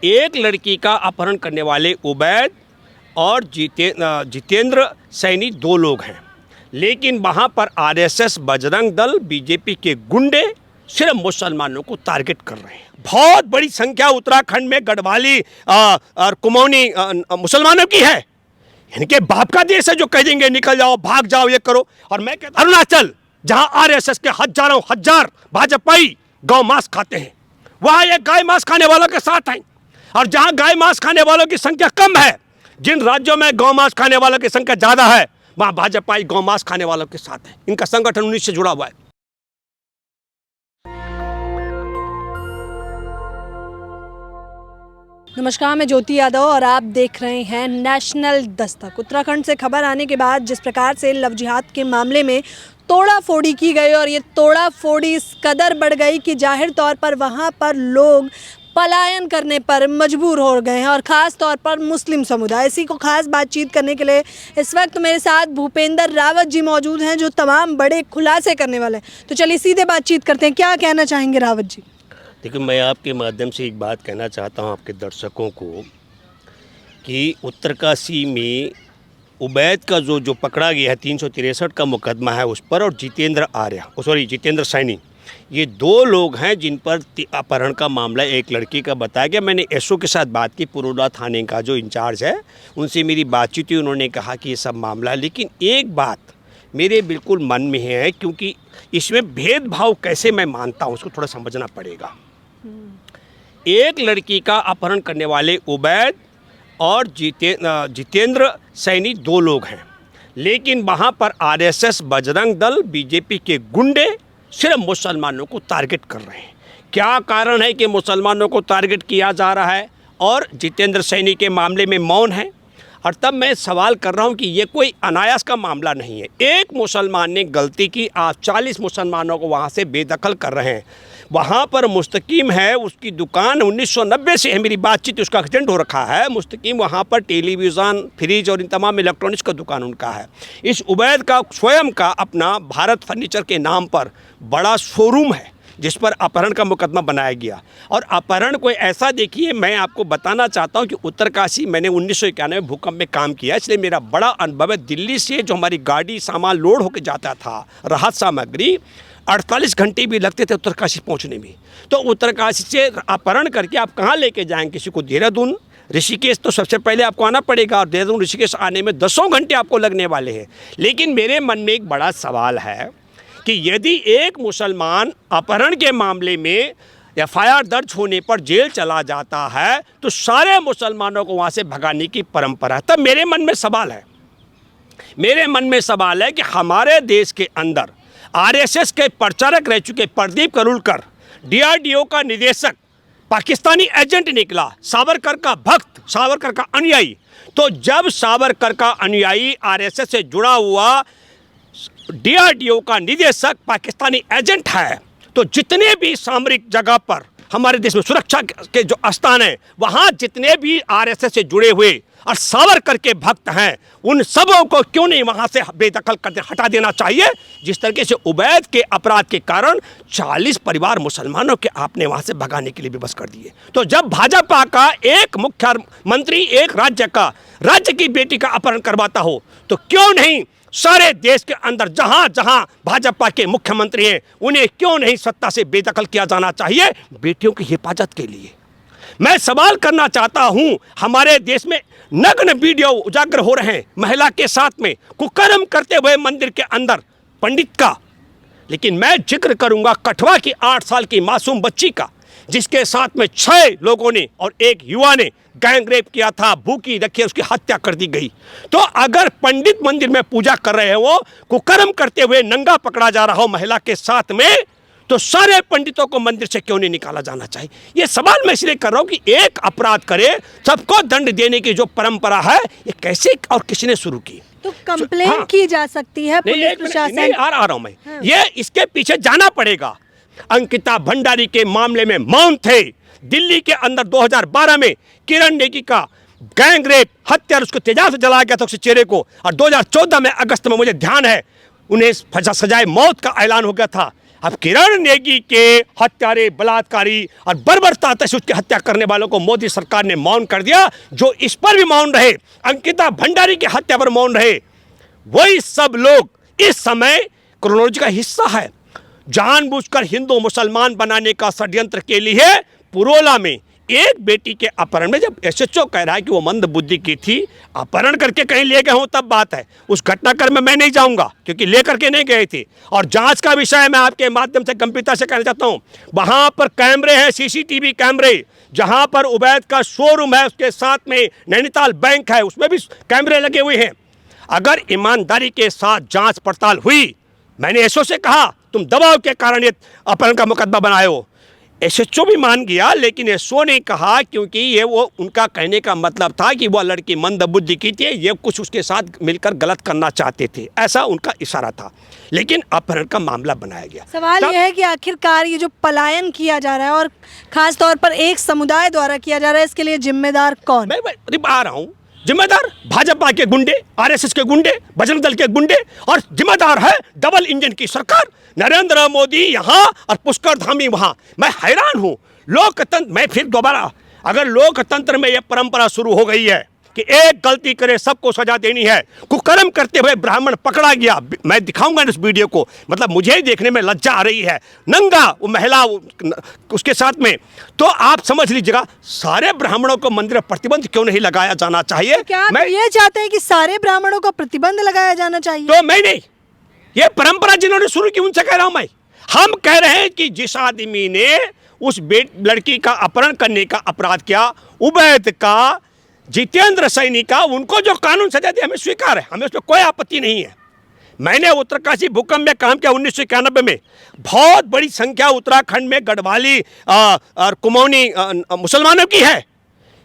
एक लड़की का अपहरण करने वाले उबैद और जितेंद्र सैनी दो लोग हैं, लेकिन वहाँ पर आरएसएस, बजरंग दल, बीजेपी के गुंडे सिर्फ मुसलमानों को टारगेट कर रहे हैं। बहुत बड़ी संख्या उत्तराखंड में गढ़वाली और कुमाऊनी मुसलमानों की है। इनके बाप का देश है जो कह देंगे निकल जाओ, भाग जाओ, ये करो। और मैं कहता हूं अरुणाचल, जहां आरएसएस के हजारों हजार भाजपाई गौ मांस खाते हैं, वहां ये गाय मांस खाने वालों के साथ हैं। और जहां गाय मांस खाने वालों की संख्या कम है, जिन राज्यों में गौ मांस खाने वालों की संख्या ज्यादा है, वहां भाजपाई गौ मांस खाने वालों के साथ है। इनका संगठन 19 से जुड़ा हुआ है। नमस्कार, मैं ज्योति यादव और आप देख रहे हैं नेशनल दस्तक। उत्तराखंड से खबर आने के बाद जिस प्रकार से लव जिहाद के मामले में तोड़ा फोड़ी की गई और ये तोड़ा फोड़ी इस कदर बढ़ गई कि जाहिर तौर पर वहाँ पर लोग पलायन करने पर मजबूर हो गए हैं और ख़ास तौर पर मुस्लिम समुदाय। इसी को खास बातचीत करने के लिए इस वक्त मेरे साथ भूपेंद्र रावत जी मौजूद हैं, जो तमाम बड़े खुलासे करने वाले हैं। तो चलिए सीधे बातचीत करते हैं। क्या कहना चाहेंगे रावत जी? देखिए, मैं आपके माध्यम से एक बात कहना चाहता हूं आपके दर्शकों को कि उत्तरकाशी में उबैद का जो पकड़ा गया है, 363 का मुकदमा है उस पर, और जितेंद्र सैनी, ये दो लोग हैं जिन पर अपहरण का मामला एक लड़की का बताया गया। मैंने एसओ के साथ बात की, पुरोला थाने का जो इंचार्ज है, उनसे मेरी बातचीत हुई। उन्होंने कहा कि ये सब मामला है, लेकिन एक बात मेरे बिल्कुल मन में है, क्योंकि इसमें भेदभाव कैसे मैं मानता हूँ उसको थोड़ा समझना पड़ेगा। एक लड़की का अपहरण करने वाले उबैद और जितेंद्र सैनी दो लोग हैं, लेकिन वहाँ पर आरएसएस, बजरंग दल, बीजेपी के गुंडे सिर्फ मुसलमानों को टारगेट कर रहे हैं। क्या कारण है कि मुसलमानों को टारगेट किया जा रहा है और जितेंद्र सैनी के मामले में मौन है? और तब मैं सवाल कर रहा हूं कि ये कोई अनायास का मामला नहीं है। एक मुसलमान ने गलती की, आप 40 मुसलमानों को वहाँ से बेदखल कर रहे हैं। वहाँ पर मुस्तकीम है, उसकी दुकान 1990 से है, मेरी बातचीत, उसका एक्सीडेंट हो रखा है। मुस्तकीम वहाँ पर टेलीविज़न, फ्रिज और इन तमाम इलेक्ट्रॉनिक्स का दुकान उनका है। इस उबैद का स्वयं का अपना भारत फर्नीचर के नाम पर बड़ा शोरूम है, जिस पर अपहरण का मुकदमा बनाया गया। और अपहरण कोई ऐसा, देखिए, मैं आपको बताना चाहता हूं कि उत्तरकाशी, मैंने 1991 भूकंप में काम किया, इसलिए मेरा बड़ा अनुभव है। दिल्ली से जो हमारी गाड़ी सामान लोड होकर जाता था, राहत सामग्री, 48 घंटे भी लगते थे उत्तरकाशी पहुंचने में। तो उत्तरकाशी से अपहरण करके आप कहाँ लेके जाएंगे किसी को? देहरादून, ऋषिकेश तो सबसे पहले आपको आना पड़ेगा, और देहरादून ऋषिकेश आने में 10 घंटे आपको लगने वाले हैं। लेकिन मेरे मन में एक बड़ा सवाल है कि यदि एक मुसलमान अपहरण के मामले में एफआईआर दर्ज होने पर जेल चला जाता है, तो सारे मुसलमानों को वहाँ से भगाने की परंपरा है। तब मेरे मन में सवाल है कि हमारे देश के अंदर आरएसएस के प्रचारक रह चुके प्रदीप करुलकर, डीआरडीओ का निदेशक, पाकिस्तानी एजेंट निकला, सावरकर का भक्त, सावरकर का अनुयायी। तो जब सावरकर का अनुयायी आरएसएस से जुड़ा हुआ डीआरडीओ का निदेशक पाकिस्तानी एजेंट है, तो जितने भी सामरिक जगह पर हमारे देश में सुरक्षा के जो स्थान हैं, वहाँ जितने भी आरएसएस से जुड़े हुए और सावरकर के भक्त हैं, उन सबों को क्यों नहीं वहाँ से बेदखल कर हटा देना चाहिए? जिस तरीके से उबैद के अपराध के कारण 40 परिवार मुसलमानों के आपने वहाँ से भगाने के लिए विवश कर दिए। तो जब भाजपा का एक मुख्यमंत्री एक राज्य की बेटी का अपहरण करवाता हो, तो क्यों नहीं सारे देश के अंदर जहां जहां भाजपा के मुख्यमंत्री हैं, उन्हें क्यों नहीं सत्ता से बेदखल किया जाना चाहिए बेटियों की हिफाजत के लिए? मैं सवाल करना चाहता हूं, हमारे देश में नग्न वीडियो उजागर हो रहे हैं महिला के साथ में कुकर्म करते हुए मंदिर के अंदर पंडित का, लेकिन मैं जिक्र करूंगा कठवा की 8 साल की मासूम बच्ची का, जिसके साथ में 6 लोगों ने और एक युवा ने गैंग रेप किया था, भूखी रखी, उसकी हत्या कर दी गई। तो अगर पंडित मंदिर में पूजा कर रहे हो, कुकर्म करते हुए नंगा पकड़ा जा रहा हो महिला के साथ में, तो सारे पंडितों को मंदिर से क्यों नहीं निकाला जाना चाहिए? ये सवाल मैं इसलिए कर रहा हूं कि एक अपराध करे सबको दंड देने की जो परंपरा है, ये कैसे और किसने शुरू की? तो कंप्लेन की जा सकती है पुलिस प्रशासन। आ रहा हूं मैं, ये इसके पीछे जाना पड़ेगा। अंकिता भंडारी के मामले में मौन थे। दिल्ली के अंदर 2012 में किरण नेगी का गैंग रेप, हत्या, उसको तेजाब से जलाया गया था उसके चेहरे को, और 2014 में अगस्त में, मुझे ध्यान है, उन्हें सजाए मौत का ऐलान हो गया था। अब किरण नेगी के हत्यारे, बलात्कारी और बर्बरता से उसकी हत्या करने वालों को मोदी सरकार ने मौन कर दिया। जो इस पर भी मौन रहे, अंकिता भंडारी की हत्या पर मौन रहे, वही सब लोग इस समय क्रोनोलॉजी का हिस्सा है। जानबूझकर हिंदू मुसलमान बनाने का षड्यंत्र के लिए पुरोला में एक बेटी के अपहरण में, जब एसएचओ कह रहा है कि वो मंद बुद्धि की थी, अपहरण करके कहीं ले गए हों तब बात है। उस घटनाक्रम में मैं नहीं जाऊंगा क्योंकि लेकर के नहीं गए थे। और जांच का विषय मैं आपके माध्यम से गंभीरता से कहना चाहता हूं। वहां पर कैमरे हैं, सीसीटीवी कैमरे, जहां पर उबैद का शोरूम है, उसके साथ में नैनीताल बैंक है, उसमें भी कैमरे लगे हुए हैं। अगर ईमानदारी के साथ जांच पड़ताल हुई, मैंने एसओ से कहा तुम दबाव के कारण ये अपहरण का मुकदमा बनाए हो, एसएचओ भी मान गया, लेकिन एसओ ने कहा क्योंकि ये वो उनका कहने का मतलब था कि वह लड़की मंद बुद्धि की थी, ये कुछ उसके साथ मिलकर गलत करना चाहते थे, ऐसा उनका इशारा था, लेकिन अपहरण का मामला बनाया गया। सवाल यह है कि आखिरकार ये जो पलायन किया जा रहा है और खास तौर पर एक समुदाय द्वारा किया जा रहा है, इसके लिए जिम्मेदार कौन? मैं आ रहा हूँ, जिम्मेदार भाजपा के गुंडे, आरएसएस के गुंडे, बजरंग दल के गुंडे, और जिम्मेदार है डबल इंजन की सरकार, नरेंद्र मोदी यहाँ और पुष्कर धामी वहाँ। मैं हैरान हूँ लोकतंत्र, मैं फिर दोबारा, अगर लोकतंत्र में यह परंपरा शुरू हो गई है कि एक गलती करे सबको सजा देनी है, कुकर्म करते हुए ब्राह्मण पकड़ा गया, मैं दिखाऊंगा इस वीडियो को, मतलब मुझे ही देखने में लज्जा आ रही है, नंगा वो महिला उसके साथ में, तो आप समझ लीजिएगा सारे ब्राह्मणों को मंदिर पर प्रतिबंध क्यों नहीं लगाया जाना चाहिए? तो क्या मैं ये चाहते हैं कि सारे ब्राह्मणों को प्रतिबंध लगाया जाना चाहिए? तो मैं नहीं, ये परंपरा जिन्होंने शुरू की उनसे कह रहा हूं मैं। हम कह रहे हैं कि जिस आदमी ने उस लड़की का अपहरण करने का अपराध किया, उबैद का, जितेंद्र सैनी का, उनको जो कानून सजा दी हमें स्वीकार है, हमें उसमें कोई आपत्ति नहीं है। मैंने उत्तरकाशी भूकंप में काम किया 1991 में, बहुत बड़ी संख्या उत्तराखंड में गढ़वाली और कुमाऊनी मुसलमानों की है।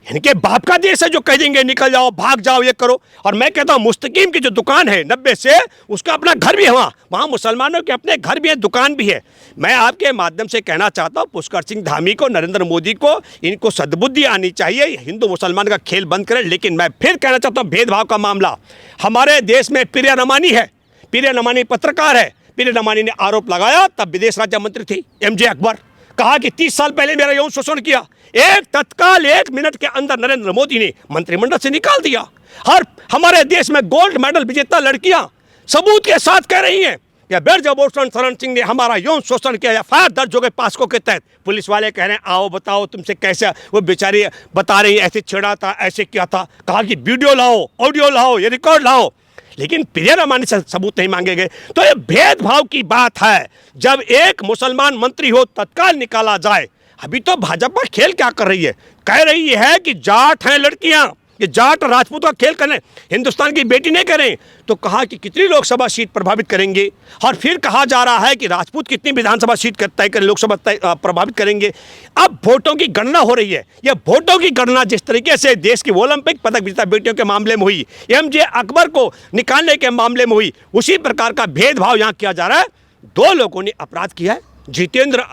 इनके बाप का देश है जो कह देंगे निकल जाओ, भाग जाओ, ये करो। और मैं कहता हूँ मुस्तकीम की जो दुकान है 90 से, उसका अपना घर भी है वहाँ मुसलमानों के अपने घर भी है, दुकान भी है। मैं आपके माध्यम से कहना चाहता हूँ पुष्कर सिंह धामी को, नरेंद्र मोदी को, इनको सद्बुद्धि आनी चाहिए, हिंदू मुसलमान का खेल बंद करें। लेकिन मैं फिर कहना चाहता हूँ भेदभाव का मामला, हमारे देश में प्रिया रमानी है, प्रिया रमानी पत्रकार है, प्रिया रमानी ने आरोप लगाया, तब विदेश राज्य मंत्री थी एमजे अकबर, कहा कि 30 साल पहले मेरा यौन शोषण किया, एक तत्काल 1 मिनट के अंदर नरेंद्र मोदी ने मंत्रिमंडल से निकाल दिया। हर हमारे देश में गोल्ड मेडल विजेता लड़कियां सबूत के साथ कह रही हैं कि ब्रजभूषण शरण सिंह ने हमारा यौन शोषण किया, एफआईआर दर्ज हो गए पास्को के तहत। पुलिस वाले कह रहे हैं आओ बताओ तुमसे कैसे, वो बेचारी बता रही ऐसे छेड़ा था, ऐसे किया था, कहा कि वीडियो लाओ, ऑडियो लाओ, ये रिकॉर्ड लाओ, लेकिन प्रिया रमानी से सबूत नहीं मांगे गए। तो ये भेदभाव की बात है, जब एक मुसलमान मंत्री हो तत्काल निकाला जाए। अभी तो भाजपा खेल क्या कर रही है, कह रही है कि जाट हैं लड़कियां, ये जाट राजपूत का खेल करें, हिंदुस्तान की बेटी नहीं करें, तो कहा कि कितनी लोकसभा सीट प्रभावित करेंगे, और फिर कहा जा रहा है कि राजपूत कितनी विधानसभा सीट तय करें, लोकसभा प्रभावित करेंगे। अब वोटों की गणना हो रही है, यह वोटों की गणना जिस तरीके से देश की ओलंपिक पदक विजेता बेटियों के मामले में हुई, एमजे अकबर को निकालने के मामले में हुई, उसी प्रकार का भेदभाव यहाँ किया जा रहा है। 2 लोगों ने अपराध किया है, जितेंद्र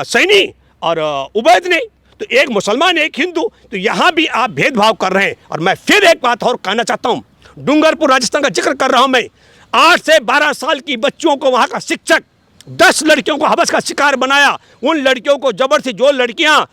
सैनी और उबैद ने, तो एक मुसलमान एक हिंदू, तो यहाँ भी आप भेदभाव कर रहे हैं। और मैं फिर एक बात और कहना चाहता हूँ, डूंगरपुर राजस्थान का जिक्र कर रहा हूँ मैं, 8 से 12 साल की बच्चियों को वहाँ का शिक्षक 10 लड़कियों को हवस का शिकार बनाया, उन लड़कियों को जबरदस्ती, जो लड़कियाँ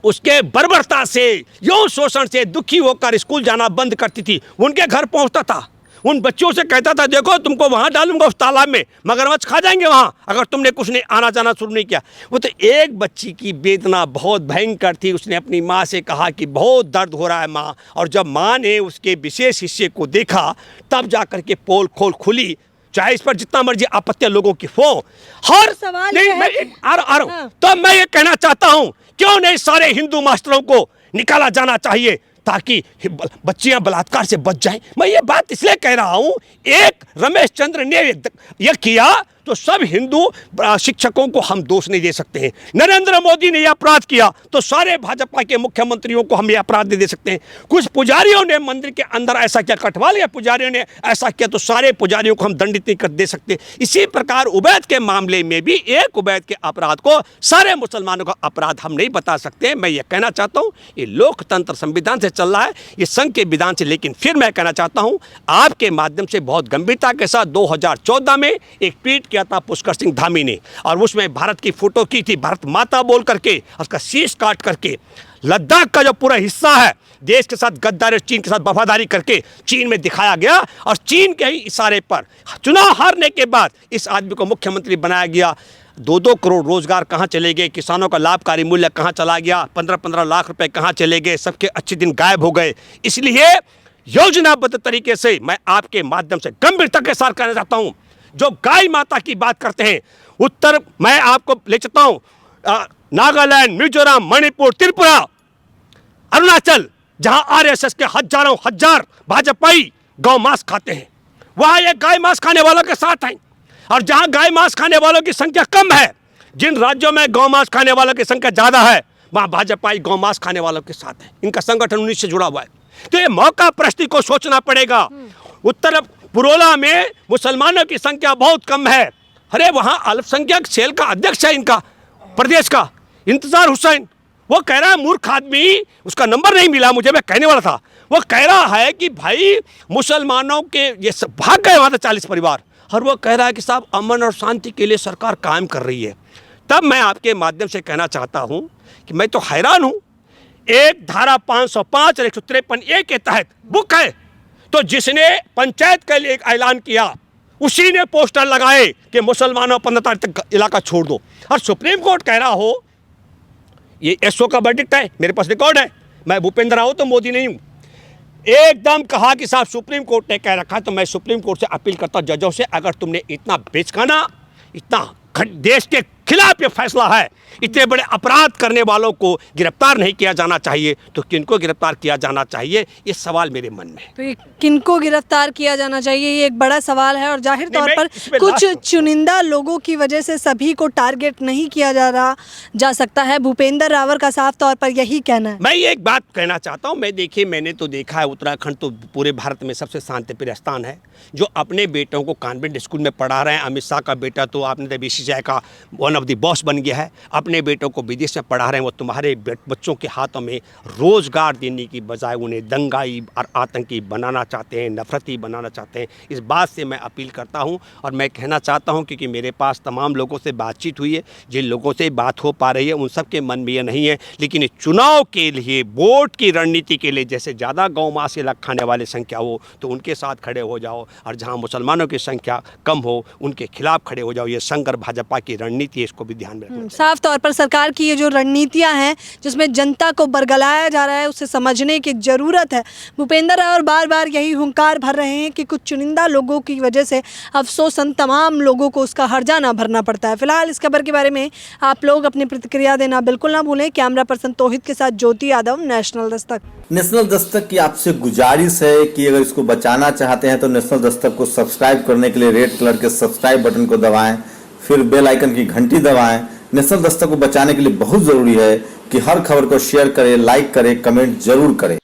उसके बर्बरता से, यौन शोषण से दुखी होकर स्कूल जाना बंद करती थी, उनके घर पहुँचता था, उन बच्चों से कहता था देखो तुमको वहाँ डालूंगा उस तालाब में, मगरमच्छ खा जाएंगे वहाँ अगर तुमने कुछ नहीं आना जाना शुरू नहीं किया। वो तो एक बच्ची की वेदना बहुत भयंकर थी, उसने अपनी माँ से कहा कि बहुत दर्द हो रहा है माँ, और जब माँ ने उसके विशेष हिस्से को देखा तब जाकर के पोल खोल खुली। चाहे इस पर जितना मर्जी आपत्तियां लोगों की हो, हर सवाल नहीं, मैं आ रहा हूँ, तो मैं ये कहना चाहता हूँ क्यों नहीं सारे हिंदू मास्टरों को निकाला जाना चाहिए ताकि बच्चियां बलात्कार से बच जाएं। मैं ये बात इसलिए कह रहा हूं, एक रमेश चंद्र ने यह किया तो सब हिंदू शिक्षकों को हम दोष नहीं दे सकते हैं। नरेंद्र मोदी ने यह अपराध किया तो सारे भाजपा के मुख्यमंत्रियों को हम यह अपराध नहीं दे सकते हैं। कुछ पुजारियों ने मंदिर के अंदर ऐसा किया, कटवाल या पुजारियों ने ऐसा किया तो सारे पुजारियों को हम दंडित नहीं कर दे सकते। इसी प्रकार उबैद के मामले में भी एक उबैद के अपराध को सारे मुसलमानों का अपराध हम नहीं बता सकते। मैं ये कहना चाहता हूँ ये लोकतंत्र संविधान से चल रहा है, ये संघ के विधान से। लेकिन फिर मैं कहना चाहता हूँ आपके माध्यम से बहुत गंभीरता के साथ 2014 में एक ट्वीट किया था पुष्कर सिंह धामी ने, और उसमें भारत की फोटो की थी, भारत माता बोल करके, उसका शीश काट करके लद्दाख का जो पूरा हिस्सा है देश के साथ गद्दारी, चीन के साथ वफादारी करके चीन में दिखाया गया, और चीन के ही इशारे पर चुनाव हारने के बाद इस आदमी को मुख्यमंत्री बनाया गया। 2-2 करोड़ रोजगार कहाँ चले गए, किसानों का लाभकारी मूल्य कहाँ चला गया, 15-15 लाख रुपए कहाँ चले गए, सबके अच्छे दिन गायब हो गए। इसलिए योजनाबद्ध तरीके से मैं आपके माध्यम से गंभीरता के साथ कहना चाहता हूँ, जो गाय माता की बात करते हैं उत्तर, मैं आपको ले चलता हूँ नागालैंड, मिजोरम, मणिपुर, त्रिपुरा, अरुणाचल, जहां आरएसएस के हजारों हजार भाजपाई गौ मांस खाते हैं, वहां ये गाय मांस खाने वालों के साथ हैं। और जहां गाय मांस खाने वालों की संख्या कम है, जिन राज्यों में गौ मांस खाने वालों की संख्या ज्यादा है, वहां भाजपाई गौ मांस खाने वालों के साथ है। इनका संगठन 19 से जुड़ा हुआ है। तो ये मौका प्रस्ती को सोचना पड़ेगा। उत्तर पुरोला में मुसलमानों की संख्या बहुत कम है, अरे वहां अल्पसंख्यक सेल का अध्यक्ष है इनका प्रदेश का इंतजार हुसैन, वो कह रहा है, मूर्ख आदमी, उसका नंबर नहीं मिला मुझे, मैं कहने वाला था, वो कह रहा है कि भाई मुसलमानों के ये सब भाग गए वहाँ से 40 परिवार, और वो कह रहा है कि साहब अमन और शांति के लिए सरकार कायम कर रही है। तब मैं आपके माध्यम से कहना चाहता हूँ कि मैं तो हैरान हूँ, एक धारा 505 और 153A के तहत बुक है, तो जिसने पंचायत के लिए एक ऐलान किया उसी ने पोस्टर लगाए कि मुसलमानों 15 तारीख तक इलाका छोड़ दो, और सुप्रीम कोर्ट कह रहा हो, ये एसओ का वर्डिक्ट है, मेरे पास रिकॉर्ड है, मैं भूपेंद्र रावत तो मोदी नहीं हूँ, एकदम कहा कि साहब सुप्रीम कोर्ट ने कह रखा, तो मैं सुप्रीम कोर्ट से अपील करता हूँ जजों से, अगर तुमने इतना बेचकाना, इतना देश के खिलाफ ये फैसला है, इतने बड़े अपराध करने वालों को गिरफ्तार नहीं किया जाना चाहिए, तो किनको गिरफ्तार किया जाना चाहिए, ये सवाल मेरे मन में है। तो ये किनको गिरफ्तार किया जाना चाहिए, ये एक बड़ा सवाल है। और जाहिर तौर पर कुछ चुनिंदा लोगों की वजह से सभी को टारगेट नहीं किया जा सकता है, भूपेंद्र रावत का साफ तौर पर यही कहना है। मैं ये एक बात कहना चाहता हूँ, मैंने तो देखा है उत्तराखंड तो पूरे भारत में सबसे शांतिप्रिय स्थान है, जो अपने बेटों को कॉन्वेंट स्कूल में पढ़ा रहे हैं। अमित शाह का बेटा तो आपने BCCI का वन ऑफ द बॉस बन गया है, अपने बेटों को विदेश में पढ़ा रहे हैं। वो तुम्हारे बच्चों के हाथों में रोजगार देने की बजाय उन्हें दंगाई और आतंकी बनाना चाहते हैं, नफरती बनाना चाहते हैं। इस बात से मैं अपील करता हूं, और मैं कहना चाहता हूं, क्योंकि मेरे पास तमाम लोगों से बातचीत हुई है, जिन लोगों से बात हो पा रही है उन सब के मन में यह नहीं है, लेकिन चुनाव के लिए, वोट की रणनीति के लिए, जैसे ज़्यादा गौ मांस से लग खाने वाले संख्या हो तो उनके साथ खड़े हो जाओ, और जहाँ मुसलमानों की संख्या कम हो उनके खिलाफ खड़े हो जाओ। ये संघ और भाजपा की रणनीति है, इसको भी ध्यान में रखना चाहिए। साफ तौर पर सरकार की ये जो रणनीतियां हैं जिसमें जनता को बरगलाया जा रहा है, उसे समझने की ज़रूरत है। भूपेंद्र रावत बार बार यही हुंकार भर रहे हैं कि कुछ चुनिंदा लोगों की वजह से अफसोसन तमाम लोगों को उसका हर्जाना भरना पड़ता है। फिलहाल इस खबर के बारे में आप लोग अपनी प्रतिक्रिया देना बिल्कुल ना भूलें। कैमरा पर्सन तौहिद के साथ ज्योति यादव, नेशनल दस्तक। नेशनल दस्तक की आपसे गुजारिश है कि अगर इसको बचाना चाहते हैं तो नेशनल दस्तक को सब्सक्राइब करने के लिए रेड कलर के सब्सक्राइब बटन को दबाएं, फिर बेल आइकन की घंटी दबाएं। नेशनल दस्तक को बचाने के लिए बहुत जरूरी है कि हर खबर को शेयर करें, लाइक करें, कमेंट जरूर करें।